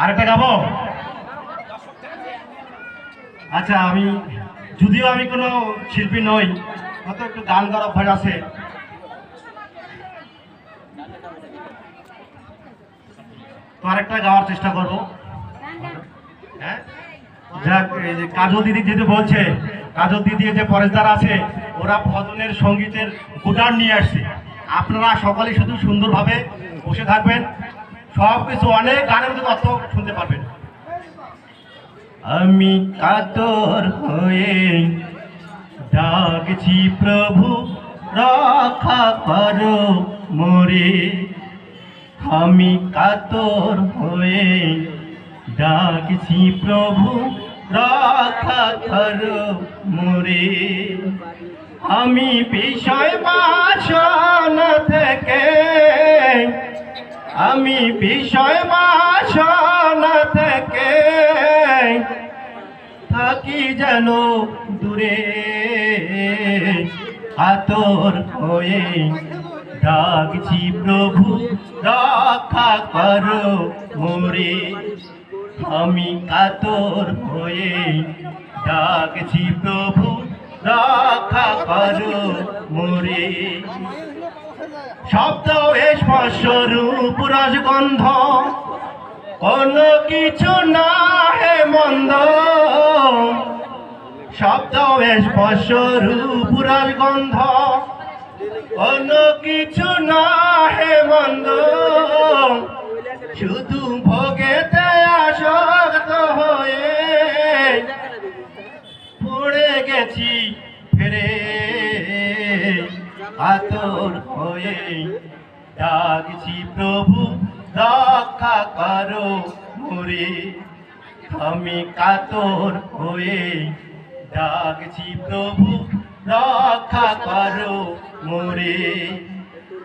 আরেকটা গাবো। আচ্ছা, আমি যদিও আমি কোনো শিল্পী নই, হয়তো একটু গান গাওয়ার অভ্যাস আছে। তো আরেকটা গাওয়ার চেষ্টা করবো। হ্যাঁ, যাক, এই যে কাজল দিদি যেতে বলছে, কাজল দিদি যে পরেশদার আছে, ওরা ভজনের সঙ্গীতের গুটার নিয়ে আসছে। আপনারা সকলে শুধু সুন্দরভাবে বসে থাকবেন, সব কিছু অনেক গানের মধ্যে তথ্য শুনতে পারবেন। আমি কাতর হয়ে ডাকছি প্রভু, রক্ষা করো মোরে। আমি কাতর হয়ে ডাকছি প্রভু, রক্ষা করো মোরে। আমি বিষয় বাসনা থেকে, আমি বিষয় বাসনা থেকে থাকি যেন দূরে। কাতর হয়ে ডাকছি প্রভু, রক্ষা করো মোরে। আমি কাতর হয়ে ডাকছি প্রভু, রক্ষা করো মোরে। শব্দ স্পর্শ রূপ রসগন্ধ, কোনো কিছু না হে মন্দ। শব্দ স্পর্শ রূপ রসগন্ধ, কোনো কিছু না হে মন্দ। শুধু ভোগেতে আসক্ত হয়ে পড়ে গেছি ফেরে। কাতর হয়ে ডাকছি প্রভু, রক্ষা করো মোরে। আমি কাতর হয়ে ডাকছি প্রভু, রক্ষা করো মোরে।